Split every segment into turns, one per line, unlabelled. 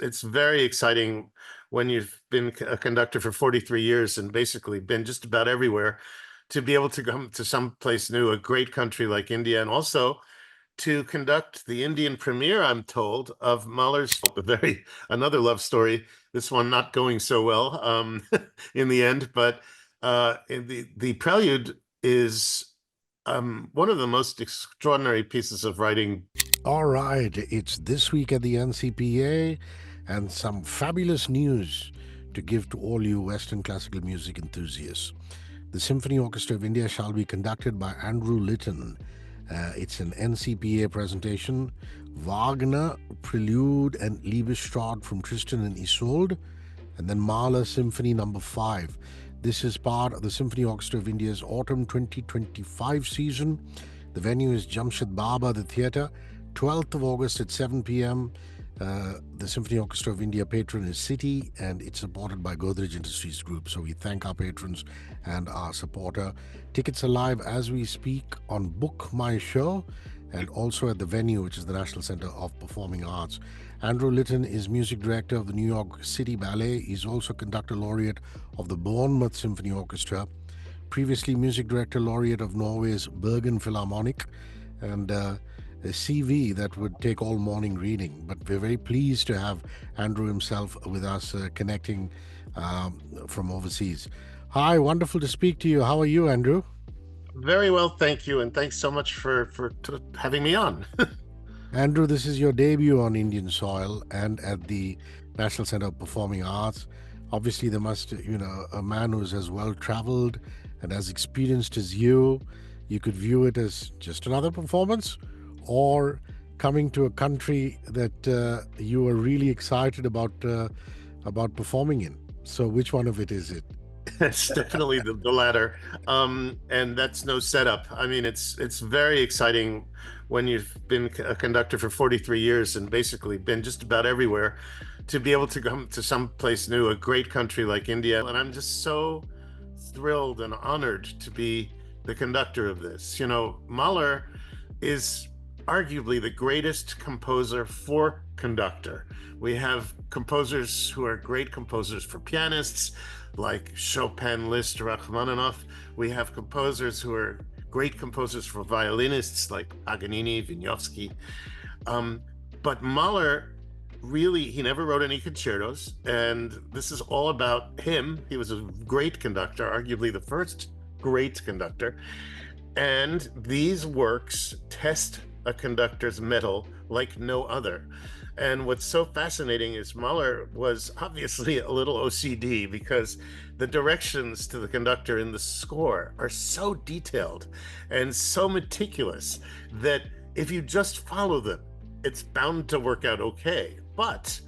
it's very exciting when you've been a conductor for 43 years and basically been just about everywhere to be able to come to someplace new, a great country like India, and also to conduct the Indian premiere, I'm told, of Mahler's a very another love story. This one not going so well in the end, but the prelude is one of the most extraordinary pieces of writing.
All right, it's this week at the NCPA and some fabulous news to give to all you Western classical music enthusiasts. The Symphony Orchestra of India shall be conducted by Andrew Litton. It's an NCPA presentation. Wagner, Prelude and Liebesstraat from Tristan and Isolde, and then Mahler Symphony No. 5. This is part of the Symphony Orchestra of India's autumn 2025 season. The venue is Jamshed Baba, the theatre, 12th of August at 7 p.m. The Symphony Orchestra of India patron is City, and it's supported by Godrej Industries Group. So we thank our patrons and our supporter. Tickets are live as we speak on Book My Show and also at the venue, which is the National Center of Performing Arts. Andrew Litton is music director of the New York City Ballet. He's also conductor laureate of the Bournemouth Symphony Orchestra, previously music director laureate of Norway's Bergen Philharmonic, and a CV that would take all morning reading. But we're very pleased to have Andrew himself with us, connecting from overseas. Hi, wonderful to speak to you. How are you, Andrew?
Very well, thank you, and thanks so much for having me on.
Andrew, this is your debut on Indian soil and at the National Center of Performing Arts. Obviously, there must, a man who's as well traveled and as experienced as you could view it as just another performance, or coming to a country that you are really excited about performing in. So, which one of it is it?
It's definitely the latter, and that's no setup. I mean, it's very exciting when you've been a conductor for 43 years and basically been just about everywhere to be able to come to someplace new, a great country like India. And I'm just so thrilled and honored to be the conductor of this. Mahler is arguably the greatest composer for conductor. We have composers who are great composers for pianists, like Chopin, Liszt, Rachmaninoff. We have composers who are great composers for violinists, like Paganini, Wieniawski. But Mahler, really, he never wrote any concertos, and this is all about him. He was a great conductor, arguably the first great conductor. And these works test a conductor's mettle like no other. And what's so fascinating is Mahler was obviously a little OCD, because the directions to the conductor in the score are so detailed and so meticulous that if you just follow them, it's bound to work out okay. But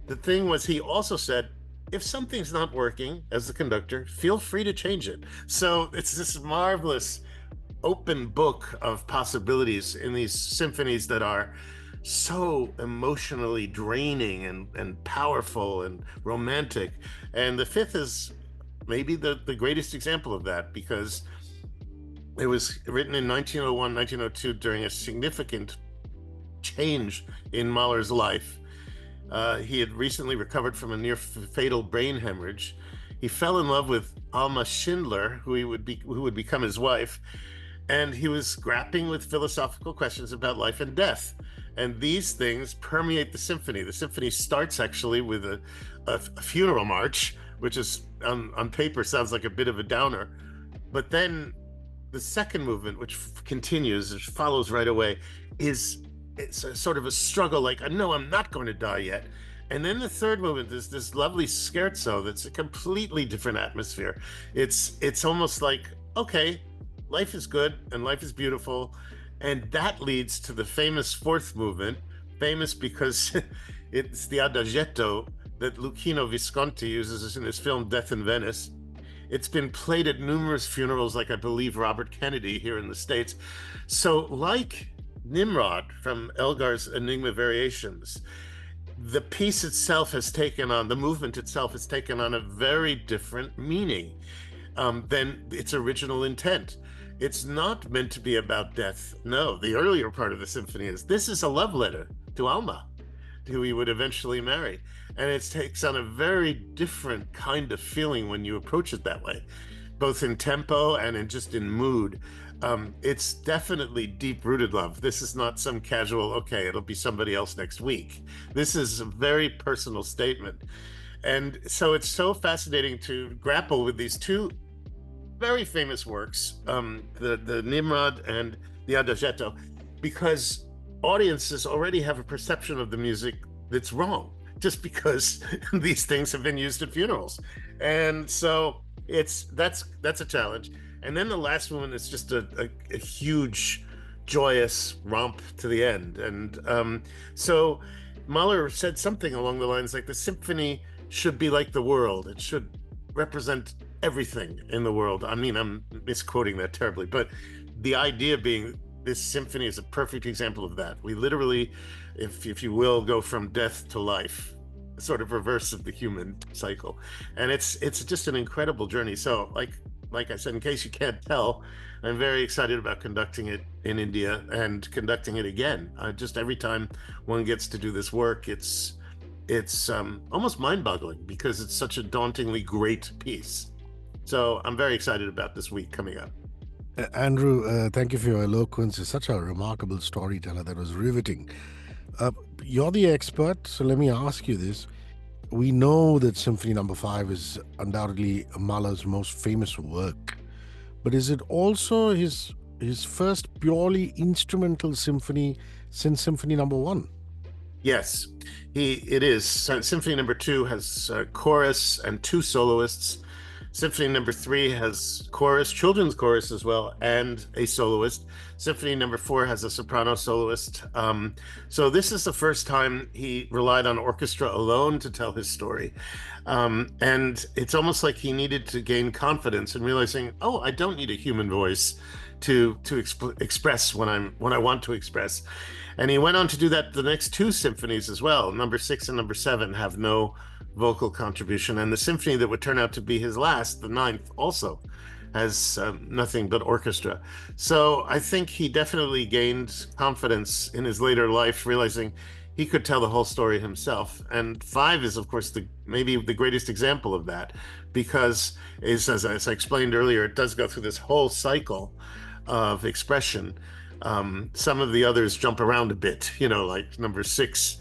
the thing was, he also said, if something's not working as the conductor, feel free to change it. So it's this marvelous open book of possibilities in these symphonies that are so emotionally draining and powerful and romantic. And the fifth is maybe the greatest example of that, because it was written in 1901, 1902 during a significant change in Mahler's life. He had recently recovered from a near fatal brain hemorrhage. He fell in love with Alma Schindler, who would become his wife, and he was grappling with philosophical questions about life and death. And these things permeate the symphony. The symphony starts actually with a funeral march, which is on paper sounds like a bit of a downer. But then the second movement, which continues, which follows right away, it's a sort of a struggle, like, no, I'm not going to die yet. And then the third movement is this lovely scherzo that's a completely different atmosphere. It's almost like, okay, life is good and life is beautiful. And that leads to the famous fourth movement, famous because it's the adagietto that Luchino Visconti uses in his film Death in Venice. It's been played at numerous funerals, like I believe Robert Kennedy here in the States. So like Nimrod from Elgar's Enigma Variations, the piece itself has taken on, the movement itself has taken on a very different meaning than its original intent. It's not meant to be about death. No, the earlier part of the symphony is, this is a love letter to Alma, who he would eventually marry. And it takes on a very different kind of feeling when you approach it that way, both in tempo and in just in mood. It's definitely deep-rooted love. This is not some casual, okay, it'll be somebody else next week. This is a very personal statement. And so it's so fascinating to grapple with these two very famous works, the Nimrod and the Adagietto, because audiences already have a perception of the music that's wrong, just because these things have been used at funerals. And so that's a challenge. And then the last one is just a huge, joyous romp to the end. And so Mahler said something along the lines like the symphony should be like the world. It should represent everything in the world. I mean, I'm misquoting that terribly, but the idea being this symphony is a perfect example of that. We literally, if you will, go from death to life, sort of reverse of the human cycle. And it's just an incredible journey. So like I said, in case you can't tell, I'm very excited about conducting it in India and conducting it again. Just every time one gets to do this work, it's almost mind-boggling because it's such a dauntingly great piece. So I'm very excited about this week coming up.
Andrew, thank you for your eloquence. You're such a remarkable storyteller. That was riveting. Uh, you're the expert, so let me ask you this. We know that Symphony Number 5 is undoubtedly Mahler's most famous work, but is it also his first purely instrumental symphony since Symphony Number 1?
Yes, it is. Symphony Number 2 has a chorus and two soloists. Symphony Number 3 has chorus, children's chorus as well, and a soloist. Symphony Number 4 has a soprano soloist. So this is the first time he relied on orchestra alone to tell his story. And it's almost like he needed to gain confidence in realizing, oh, I don't need a human voice to express when I want to express. And he went on to do that the next two symphonies as well. Number 6 and Number 7 have no vocal contribution. And the symphony that would turn out to be his last, the ninth, also has nothing but orchestra. So I think he definitely gained confidence in his later life, realizing he could tell the whole story himself. And 5 is, of course, maybe the greatest example of that, because as I explained earlier, it does go through this whole cycle of expression. Some of the others jump around a bit, like Number 6.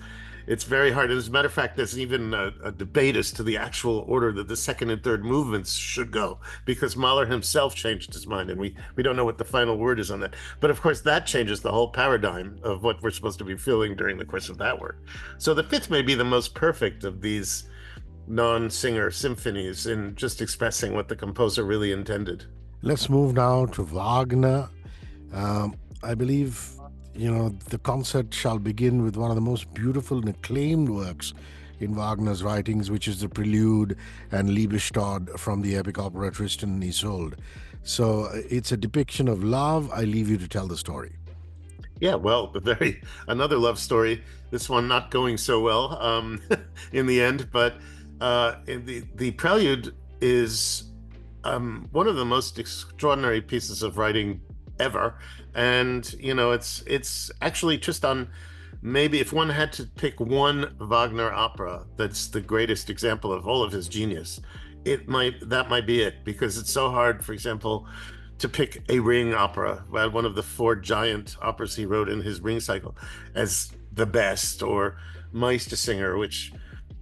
It's very hard. As a matter of fact, there's even a debate as to the actual order that the second and third movements should go, because Mahler himself changed his mind, and we don't know what the final word is on that. But of course, that changes the whole paradigm of what we're supposed to be feeling during the course of that work. So the fifth may be the most perfect of these non-singer symphonies in just expressing what the composer really intended.
Let's move now to Wagner. I believe, the concert shall begin with one of the most beautiful and acclaimed works in Wagner's writings, which is the Prelude and Liebestod from the epic opera Tristan and Isolde. So it's a depiction of love. I leave you to tell the story.
Yeah, well, another love story. This one not going so well in the end, but the Prelude is one of the most extraordinary pieces of writing ever. And it's actually Tristan. Maybe if one had to pick one Wagner opera that's the greatest example of all of his genius, that might be it, because it's so hard, for example, to pick a Ring opera, one of the 4 giant operas he wrote in his Ring cycle, as the best, or Meistersinger, which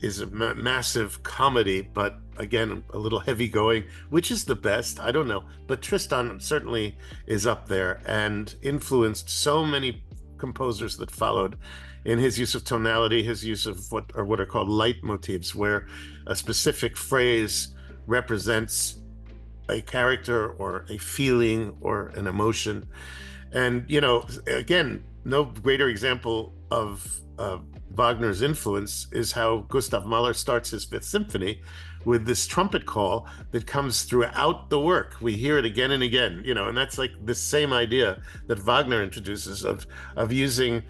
is a massive comedy, but again, a little heavy going. Which is the best? I don't know. But Tristan certainly is up there and influenced so many composers that followed in his use of tonality, his use of what are called leitmotifs, where a specific phrase represents a character or a feeling or an emotion. And, again, no greater example of Wagner's influence is how Gustav Mahler starts his Fifth Symphony with this trumpet call that comes throughout the work. We hear it again and again, and that's like the same idea that Wagner introduces of using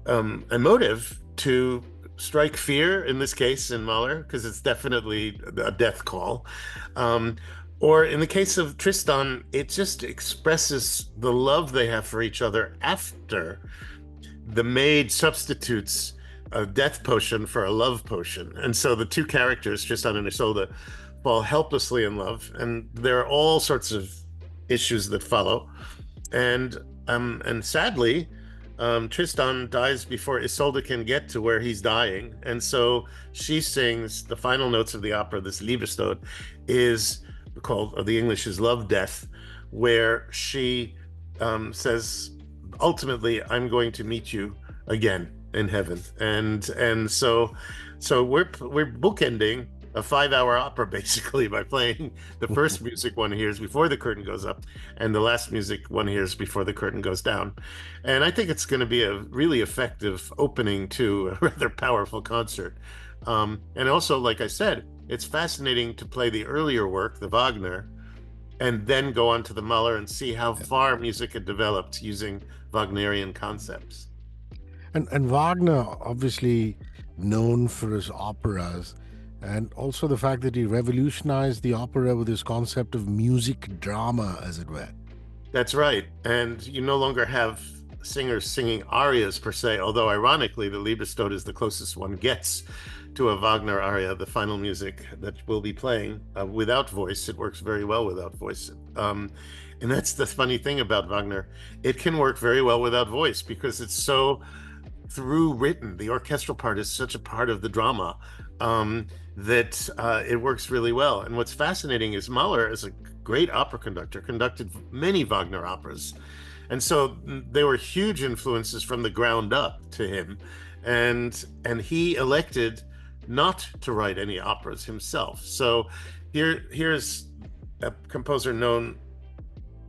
a motive to strike fear, in this case in Mahler, because it's definitely a death call. Or in the case of Tristan, it just expresses the love they have for each other after the maid substitutes a death potion for a love potion. And so the two characters, Tristan and Isolde, fall helplessly in love, and there are all sorts of issues that follow. And sadly, Tristan dies before Isolde can get to where he's dying, and so she sings the final notes of the opera. This Liebestod is called, or the English is Love Death, where she says, ultimately, I'm going to meet you again in heaven, and so we're bookending a 5 hour opera basically by playing the first music one hears before the curtain goes up and the last music one hears before the curtain goes down. And I think it's going to be a really effective opening to a rather powerful concert. And also, like I said, it's fascinating to play the earlier work, the Wagner, and then go on to the Mahler and see how far music had developed using Wagnerian concepts.
And Wagner, obviously known for his operas, and also the fact that he revolutionized the opera with his concept of music drama, as it were.
That's right. And you no longer have singers singing arias per se, although ironically, the Liebestod is the closest one gets to a Wagner aria, the final music that we'll be playing without voice. It works very well without voice. And that's the funny thing about Wagner. It can work very well without voice because it's so through written. The orchestral part is such a part of the drama that it works really well. And what's fascinating is Mahler is a great opera conductor, conducted many Wagner operas. And so they were huge influences from the ground up to him. And he elected not to write any operas himself. So here's a composer known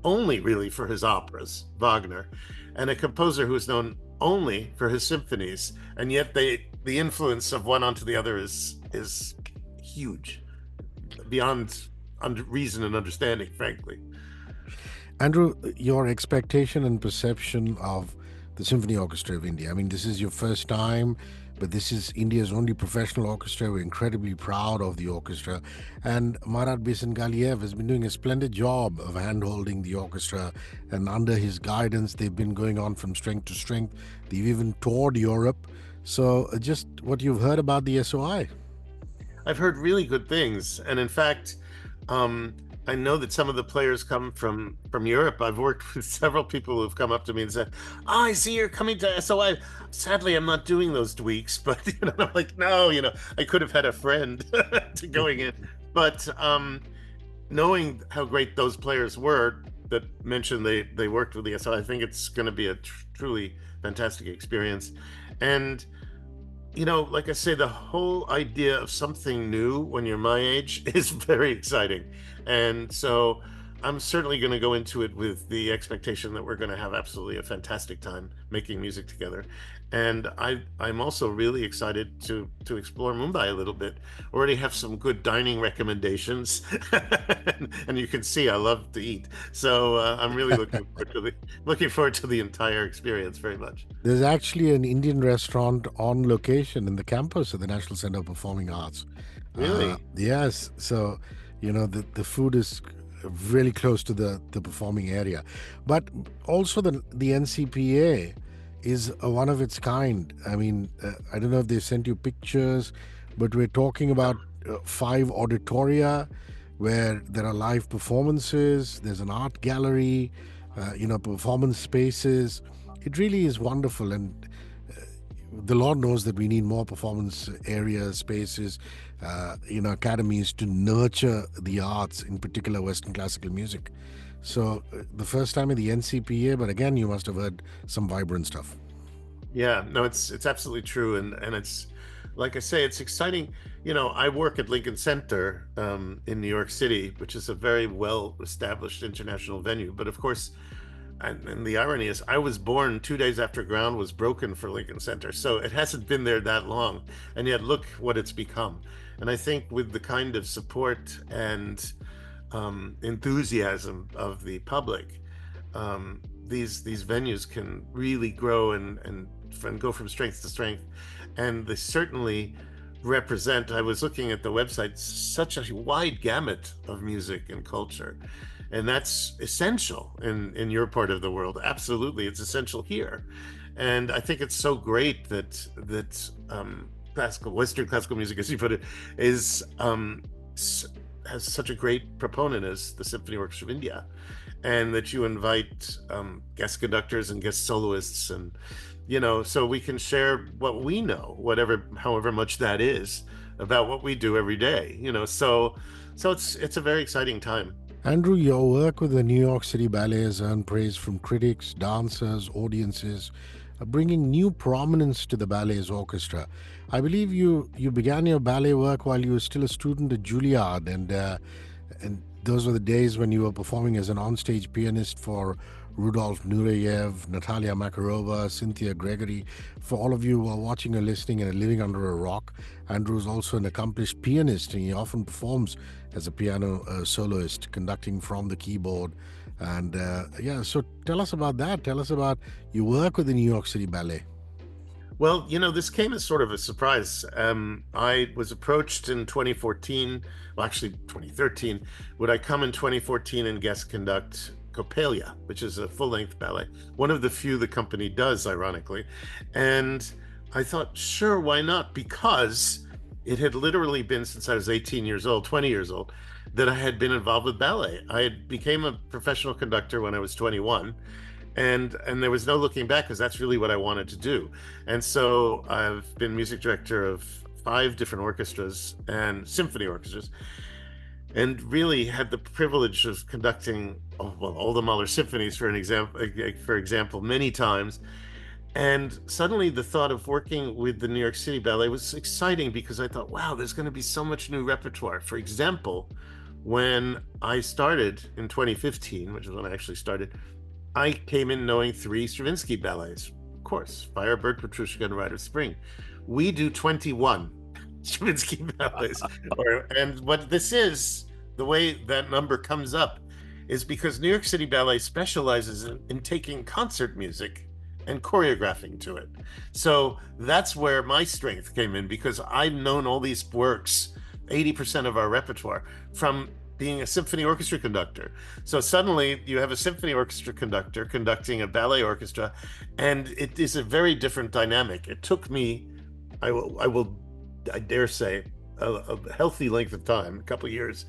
only really for his operas, Wagner, and a composer who is known only for his symphonies, and yet the influence of one onto the other is huge, beyond reason and understanding, frankly.
Andrew, your expectation and perception of the Symphony Orchestra of India. I mean, this is your first time, but this is India's only professional orchestra. We're incredibly proud of the orchestra. And Marat Bisangaliev has been doing a splendid job of hand-holding the orchestra. And under his guidance, they've been going on from strength to strength. They've even toured Europe. So just what you've heard about the SOI.
I've heard really good things, and in fact, I know that some of the players come from Europe. I've worked with several people who've come up to me and said, "Oh, I see you're coming to SOI. Sadly, I'm not doing those tweaks." But I'm like, no, I could have had a friend to going in. But knowing how great those players were that mentioned they worked with the SOI, I think it's going to be a truly fantastic experience. And like I say, the whole idea of something new when you're my age is very exciting. And so I'm certainly going to go into it with the expectation that we're going to have absolutely a fantastic time making music together. And I'm also really excited to explore Mumbai a little bit. Already have some good dining recommendations, and you can see I love to eat. So I'm really looking forward to the entire experience very much.
There's actually an Indian restaurant on location in the campus of the National Center of Performing Arts.
Really?
Yes, so the food is really close to the performing area, but also the NCPA is one of its kind. I mean, I don't know if they sent you pictures, but we're talking about 5 auditoria where there are live performances. There's an art gallery, performance spaces. It really is wonderful, and the Lord knows that we need more performance areas, spaces, academies to nurture the arts, in particular Western classical music. So the first time at the NCPA, but again, you must have heard some vibrant stuff.
Yeah, no, it's absolutely true, and it's like I say, it's exciting. I work at Lincoln Center in New York City, which is a very well-established international venue. But of course, and the irony is, I was born 2 days after ground was broken for Lincoln Center, so it hasn't been there that long, and yet look what it's become. And I think with the kind of support and enthusiasm of the public, these venues can really grow and go from strength to strength. And they certainly represent, I was looking at the website, such a wide gamut of music and culture. And that's essential in your part of the world. Absolutely, it's essential here. And I think it's so great that Western classical music, as you put it, is has such a great proponent as the Symphony Orchestra of India, and that you invite guest conductors and guest soloists, and so we can share what we know, whatever, however much that is, about what we do every day. So it's a very exciting time.
Andrew, your work with the New York City Ballet has earned praise from critics, dancers, audiences, bringing new prominence to the ballet's orchestra. I believe you began your ballet work while you were still a student at Juilliard, and those were the days when you were performing as an onstage pianist for Rudolf Nureyev, Natalia Makarova, Cynthia Gregory. For all of you who are watching or listening and are living under a rock, Andrew is also an accomplished pianist, and he often performs as a piano soloist, conducting from the keyboard. And yeah, so tell us about that. Tell us about your work with the New York City Ballet.
Well, this came as sort of a surprise. I was approached in 2014, well, actually 2013. Would I come in 2014 and guest conduct Coppelia, which is a full-length ballet, one of the few the company does, ironically. And I thought, sure, why not? Because it had literally been since I was 18 years old, 20 years old, that I had been involved with ballet. I had became a professional conductor when I was 21, and there was no looking back, because that's really what I wanted to do. And so I've been music director of 5 different orchestras and symphony orchestras, and really had the privilege of conducting all the Mahler symphonies, for example, many times. And suddenly the thought of working with the New York City Ballet was exciting, because I thought, wow, there's going to be so much new repertoire. For example, when I started in 2015, which is when I actually started, I came in knowing 3 Stravinsky ballets. Of course, Firebird, Petrushka, and Rite of Spring. We do 21 Stravinsky ballets. And what this is, the way that number comes up, is because New York City Ballet specializes in taking concert music and choreographing to it. So that's where my strength came in, because I've known all these works, 80% of our repertoire, from being a symphony orchestra conductor. So suddenly you have a symphony orchestra conductor conducting a ballet orchestra, and it is a very different dynamic. It took me, I dare say, a healthy length of time, a couple of years,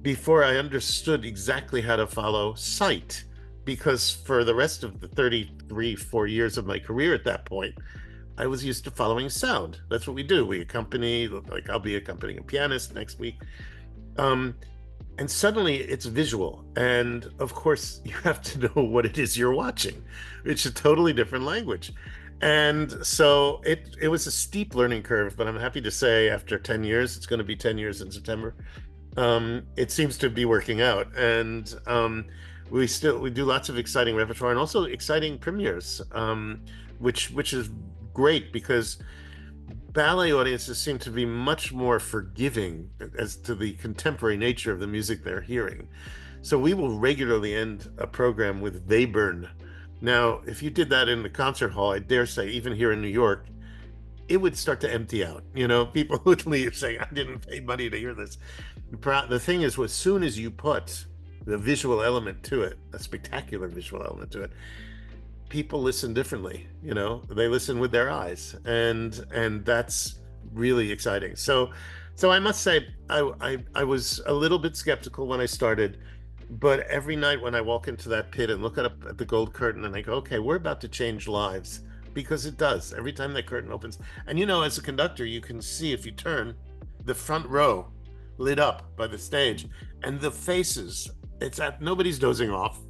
before I understood exactly how to follow sight. Because for the rest of the 4 years of my career at that point, I was used to following sound. That's what we do. We accompany, like I'll be accompanying a pianist next week. And suddenly it's visual. And of course, you have to know what it is you're watching. It's a totally different language. And so it was a steep learning curve, but I'm happy to say after 10 years, it's going to be 10 years in September, it seems to be working out. And we do lots of exciting repertoire, and also exciting premieres, which is great, because ballet audiences seem to be much more forgiving as to the contemporary nature of the music they're hearing. So we will regularly end a program with Webern. Now, if you did that in the concert hall, I dare say, even here in New York, it would start to empty out. People would leave saying, I didn't pay money to hear this. The thing is, as soon as you put the visual element to it, a spectacular visual element to it, people listen differently. They listen with their eyes, and that's really exciting. So I must say, I was a little bit skeptical when I started, but every night when I walk into that pit and look up at the gold curtain, and I go, okay, we're about to change lives, because it does every time that curtain opens. And as a conductor, you can see, if you turn, the front row lit up by the stage, and the faces, nobody's dozing off.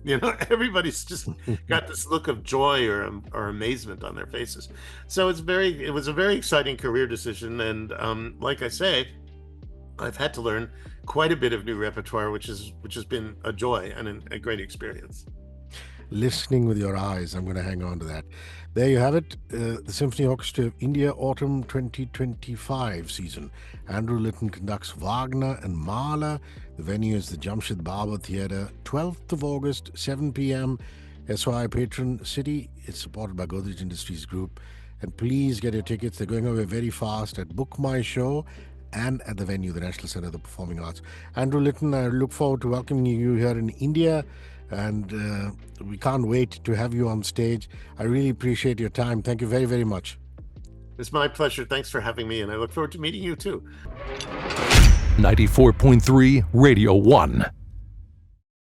Everybody's just got this look of joy or amazement on their faces. So it was a very exciting career decision. And like I say, I've had to learn quite a bit of new repertoire, which has been a joy and a great experience.
Listening with your eyes. I'm going to hang on to that. There you have it. The Symphony Orchestra of India Autumn 2025 season. Andrew Litton conducts Wagner and Mahler. The venue is the Jamshid Barber Theatre, 12th of August, 7 p.m. SOI Patron City. It's supported by Godrej Industries Group. And please get your tickets. They're going away very fast at Book My Show and at the venue, the National Centre of the Performing Arts. Andrew Litton, I look forward to welcoming you here in India, and we can't wait to have you on stage. I really appreciate your time. Thank you very, very much.
It's my pleasure. Thanks for having me, and I look forward to meeting you too.
94.3 Radio 1.